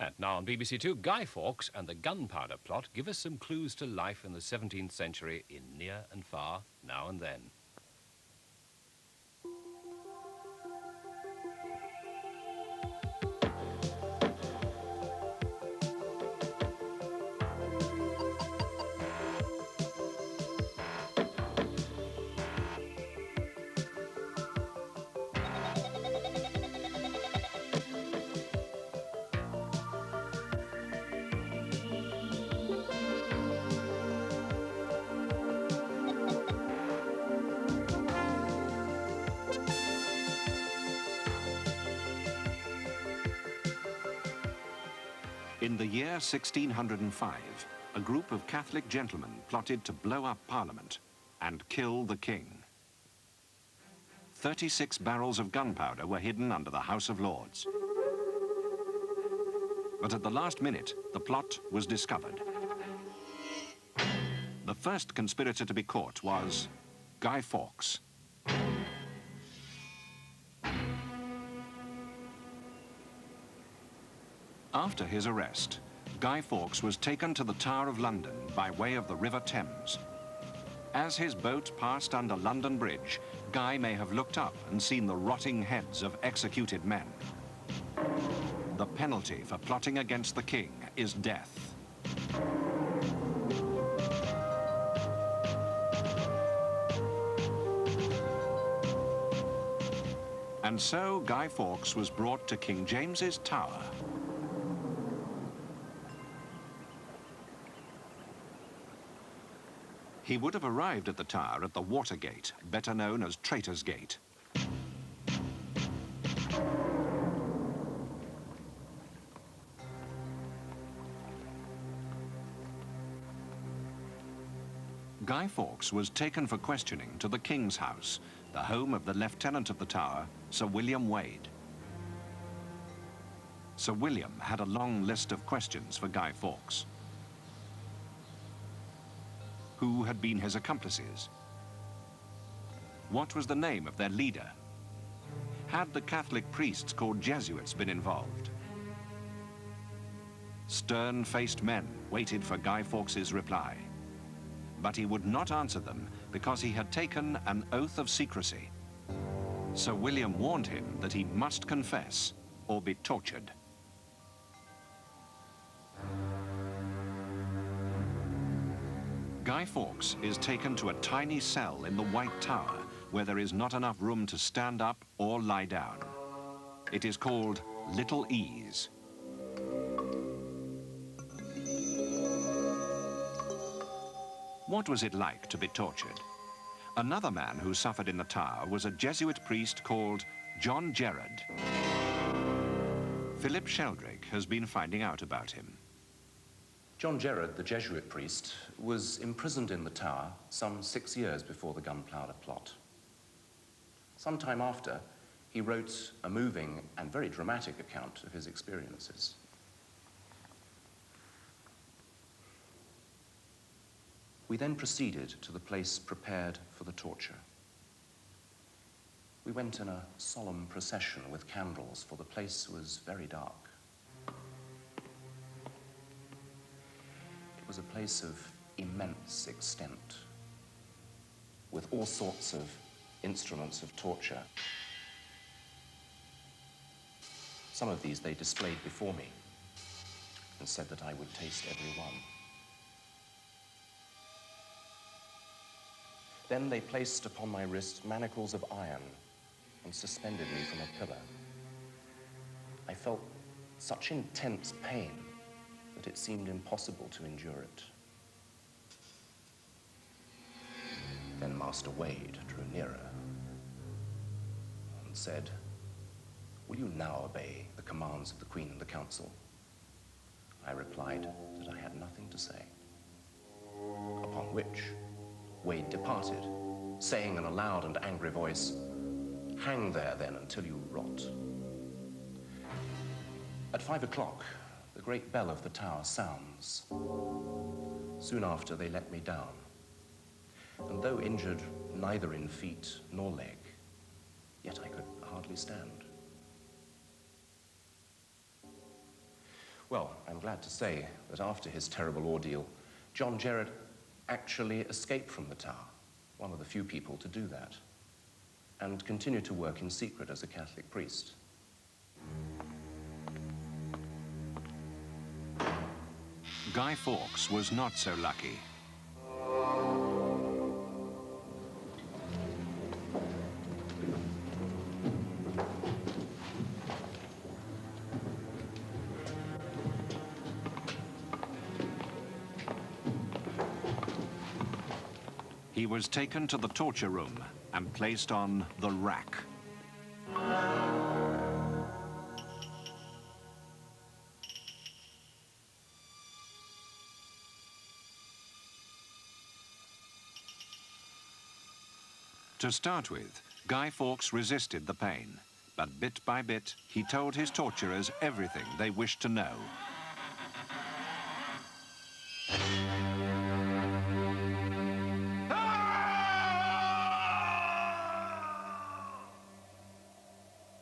And now on BBC Two, Guy Fawkes and the Gunpowder Plot give us some clues to life in the 17th century in near and far, now and then. In the year 1605, a group of Catholic gentlemen plotted to blow up Parliament and kill the king. 36 barrels of gunpowder were hidden under the House of Lords. But at the last minute, the plot was discovered. The first conspirator to be caught was Guy Fawkes. After his arrest, Guy Fawkes was taken to the Tower of London by way of the River Thames. As his boat passed under London Bridge, Guy may have looked up and seen the rotting heads of executed men. The penalty for plotting against the king is death. And so Guy Fawkes was brought to King James's Tower. He would have arrived at the Tower at the Watergate, better known as Traitor's Gate. Guy Fawkes was taken for questioning to the King's House, the home of the Lieutenant of the Tower, Sir William Wade. Sir William had a long list of questions for Guy Fawkes. Who had been his accomplices? What was the name of their leader? Had the Catholic priests called Jesuits been involved? Stern-faced men waited for Guy Fawkes's reply. But he would not answer them because he had taken an oath of secrecy. Sir William warned him that he must confess or be tortured. Guy Fawkes is taken to a tiny cell in the White Tower where there is not enough room to stand up or lie down. It is called Little Ease. What was it like to be tortured? Another man who suffered in the tower was a Jesuit priest called John Gerard. Philip Sheldrake has been finding out about him. John Gerard, the Jesuit priest, was imprisoned in the Tower some 6 years before the Gunpowder Plot. Some time after, he wrote a moving and very dramatic account of his experiences. We then proceeded to the place prepared for the torture. We went in a solemn procession with candles, for the place was very dark. It was a place of immense extent, with all sorts of instruments of torture. Some of these they displayed before me and said that I would taste every one. Then they placed upon my wrist manacles of iron and suspended me from a pillar. I felt such intense pain that it seemed impossible to endure it. Then Master Wade drew nearer and said, "Will you now obey the commands of the Queen and the Council?" I replied that I had nothing to say. Upon which Wade departed, saying in a loud and angry voice, "Hang there then until you rot." At 5 o'clock, the great bell of the tower sounds. Soon after, they let me down. And though injured neither in feet nor leg, yet I could hardly stand. Well, I'm glad to say that after his terrible ordeal, John Gerard actually escaped from the tower, one of the few people to do that, and continued to work in secret as a Catholic priest. Guy Fawkes was not so lucky. He was taken to the torture room and placed on the rack. To start with, Guy Fawkes resisted the pain, but bit by bit, he told his torturers everything they wished to know.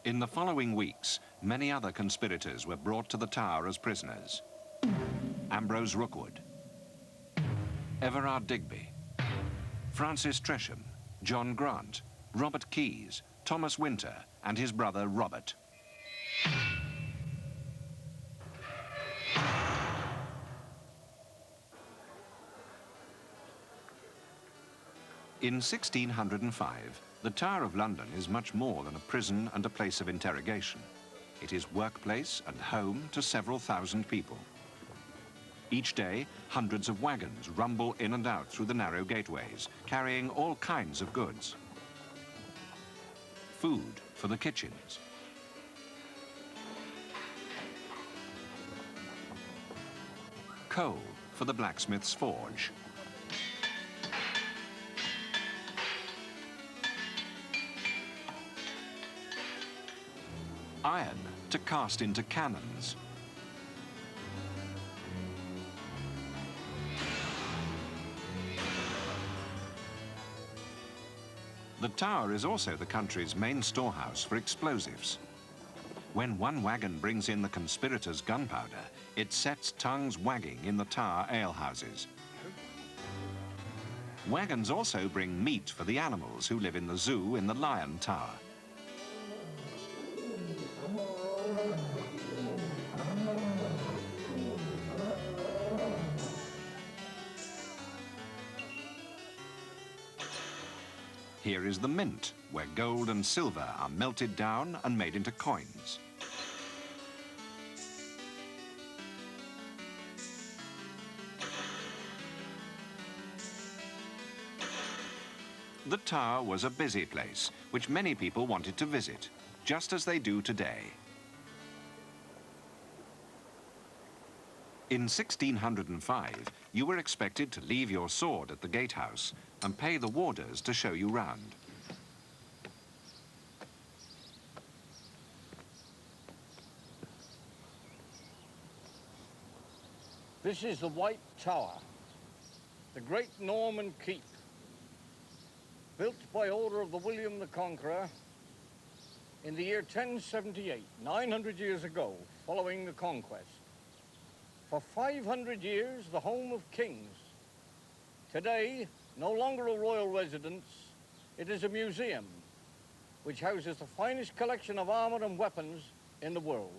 In the following weeks, many other conspirators were brought to the tower as prisoners. Ambrose Rookwood, Everard Digby, Francis Tresham, John Grant, Robert Keyes, Thomas Winter, and his brother Robert. In 1605, the Tower of London is much more than a prison and a place of interrogation. It is workplace and home to several thousand people. Each day, hundreds of wagons rumble in and out through the narrow gateways, carrying all kinds of goods. Food for the kitchens. Coal for the blacksmith's forge. Iron to cast into cannons. The tower is also the country's main storehouse for explosives. When one wagon brings in the conspirators' gunpowder, it sets tongues wagging in the tower alehouses. Wagons also bring meat for the animals who live in the zoo in the Lion Tower. Here is the mint, where gold and silver are melted down and made into coins. The tower was a busy place, which many people wanted to visit, just as they do today. In 1605, you were expected to leave your sword at the gatehouse and pay the warders to show you round. This is the White Tower, the great Norman keep, built by order of the William the Conqueror in the year 1078, 900 years ago, following the conquest. For 500 years, the home of kings. Today, no longer a royal residence, it is a museum, which houses the finest collection of armor and weapons in the world.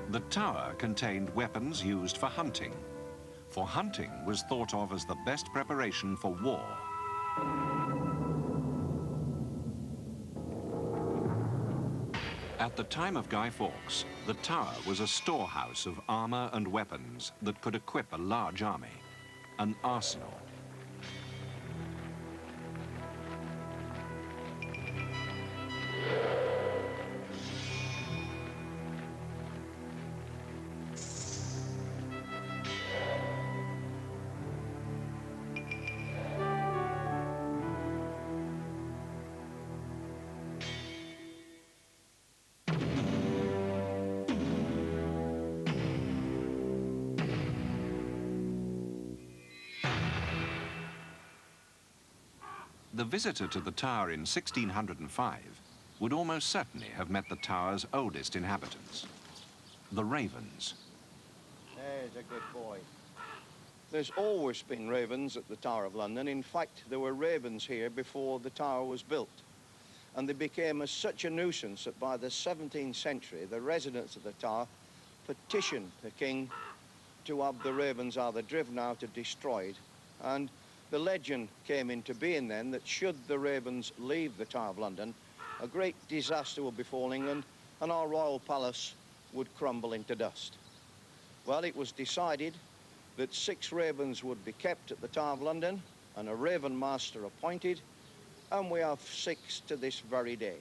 The tower contained weapons used for hunting, for hunting was thought of as the best preparation for war. At the time of Guy Fawkes, the tower was a storehouse of armour and weapons that could equip a large army, an arsenal. The visitor to the tower in 1605 would almost certainly have met the tower's oldest inhabitants, the ravens. There's a good boy. There's always been ravens at the Tower of London. In fact, there were ravens here before the tower was built. And they became such a nuisance that by the 17th century, the residents of the tower petitioned the king to have the ravens either driven out or destroyed. And the legend came into being then that should the ravens leave the Tower of London, a great disaster would befall England and our royal palace would crumble into dust. Well, it was decided that 6 ravens would be kept at the Tower of London and a raven master appointed, and we have 6 to this very day.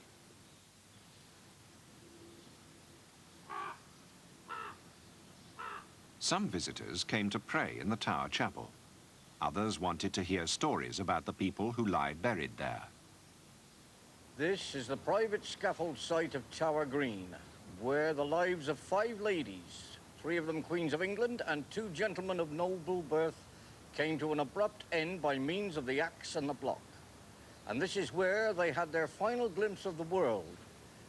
Some visitors came to pray in the tower chapel. Others wanted to hear stories about the people who lie buried there. This is the private scaffold site of Tower Green, where the lives of 5 ladies, 3 of them Queens of England and 2 gentlemen of noble birth, came to an abrupt end by means of the axe and the block. And this is where they had their final glimpse of the world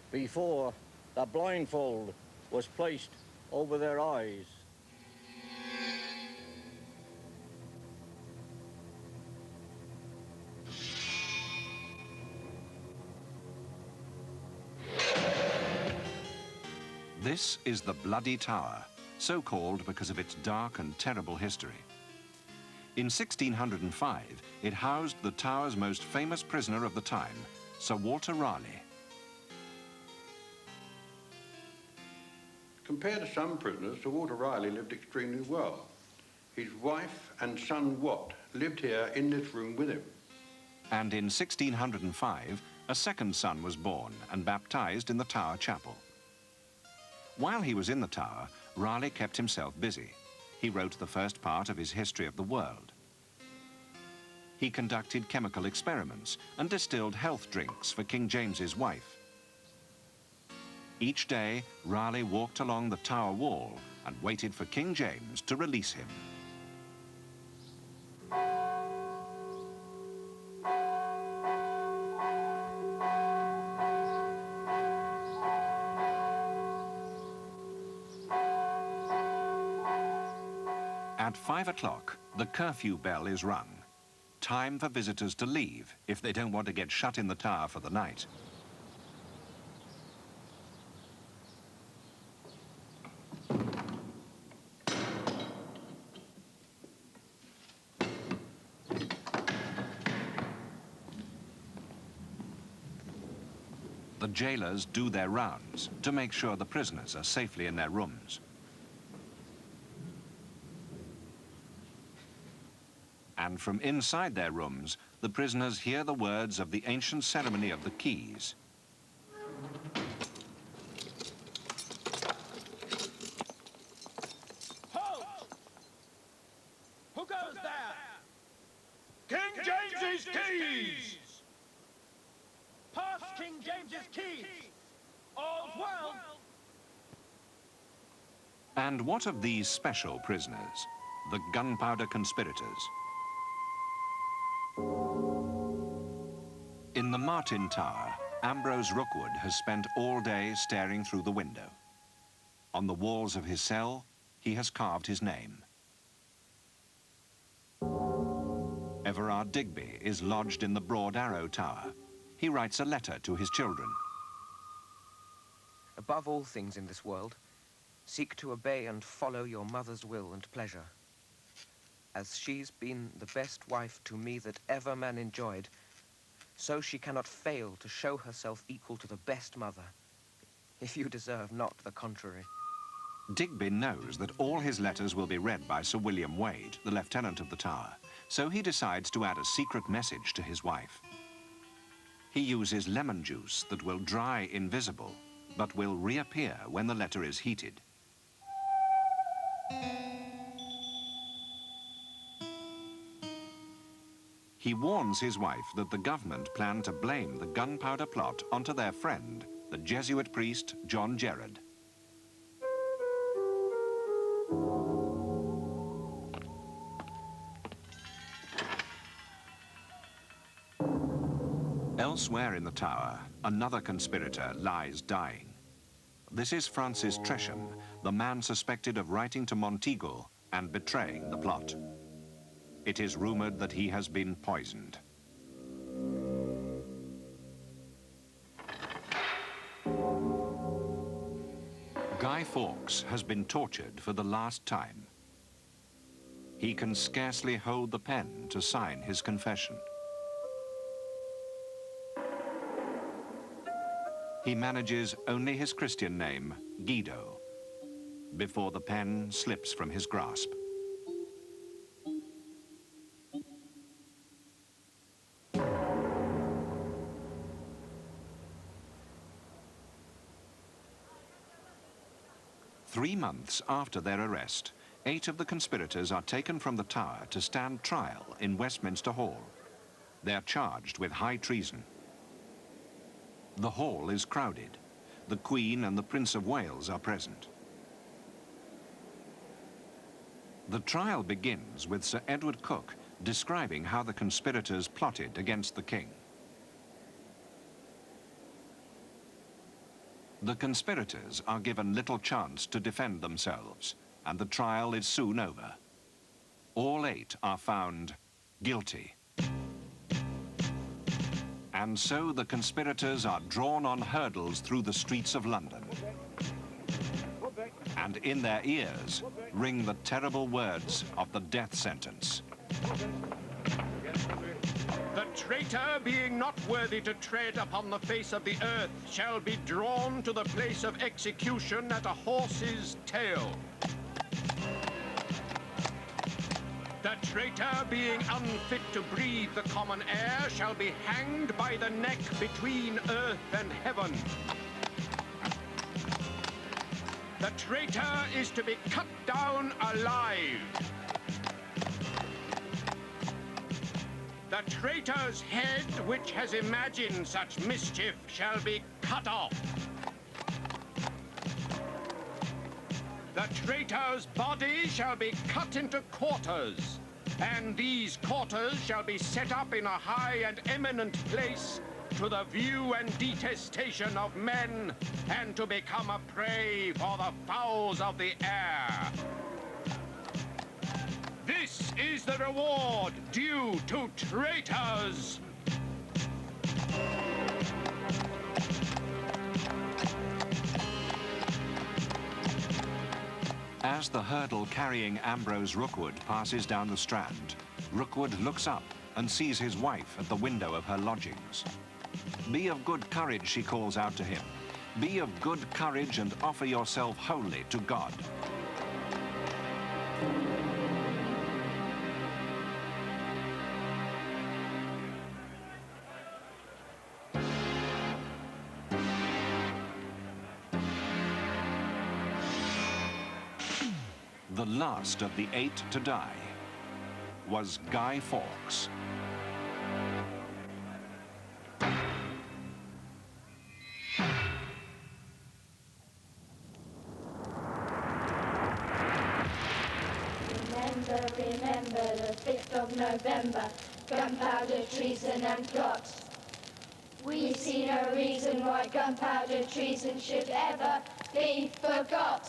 before the blindfold was placed over their eyes. This is the Bloody Tower, so called because of its dark and terrible history. In 1605, it housed the tower's most famous prisoner of the time, Sir Walter Raleigh. Compared to some prisoners, Sir Walter Raleigh lived extremely well. His wife and son Wat lived here in this room with him. And in 1605, a second son was born and baptized in the Tower Chapel. While he was in the tower, Raleigh kept himself busy. He wrote the first part of his History of the World. He conducted chemical experiments and distilled health drinks for King James's wife. Each day, Raleigh walked along the tower wall and waited for King James to release him. At 5 o'clock, the curfew bell is rung. Time for visitors to leave if they don't want to get shut in the tower for the night. The jailers do their rounds to make sure the prisoners are safely in their rooms. And from inside their rooms, the prisoners hear the words of the ancient ceremony of the keys. Halt! Who goes there? King James's keys! Pass King James's keys! All's well! And what of these special prisoners, the Gunpowder Conspirators? In the Martin Tower, Ambrose Rookwood has spent all day staring through the window. On the walls of his cell, he has carved his name. Everard Digby is lodged in the Broad Arrow Tower. He writes a letter to his children. Above all things in this world, seek to obey and follow your mother's will and pleasure. As she's been the best wife to me that ever man enjoyed, so she cannot fail to show herself equal to the best mother. if you deserve not the contrary. Digby knows that all his letters will be read by Sir William Wade, the lieutenant of the Tower, so he decides to add a secret message to his wife. He uses lemon juice that will dry invisible, but will reappear when the letter is heated. He warns his wife that the government plan to blame the Gunpowder Plot onto their friend, the Jesuit priest John Gerard. Elsewhere in the tower, another conspirator lies dying. This is Francis Tresham, the man suspected of writing to Monteagle and betraying the plot. It is rumored that he has been poisoned. Guy Fawkes has been tortured for the last time. He can scarcely hold the pen to sign his confession. He manages only his Christian name, Guido, before the pen slips from his grasp. Three months after their arrest, 8 of the conspirators are taken from the tower to stand trial in Westminster Hall. They're charged with high treason. The hall is crowded. The Queen and the Prince of Wales are present. The trial begins with Sir Edward Coke describing how the conspirators plotted against the king. The conspirators are given little chance to defend themselves, and the trial is soon over. All 8 are found guilty. And so the conspirators are drawn on hurdles through the streets of London. And in their ears ring the terrible words of the death sentence. The traitor, being not worthy to tread upon the face of the earth, shall be drawn to the place of execution at a horse's tail. The traitor, being unfit to breathe the common air, shall be hanged by the neck between earth and heaven. The traitor is to be cut down alive. The traitor's head, which has imagined such mischief, shall be cut off. The traitor's body shall be cut into quarters, and these quarters shall be set up in a high and eminent place to the view and detestation of men, and to become a prey for the fowls of the air. This is the reward due to traitors. As the hurdle carrying Ambrose Rookwood passes down the Strand, Rookwood looks up and sees his wife at the window of her lodgings. "Be of good courage," she calls out to him. "Be of good courage and offer yourself wholly to God." The last of the 8 to die was Guy Fawkes. Remember the 5th of November, gunpowder, treason and plot. We see no reason why gunpowder treason should ever be forgot.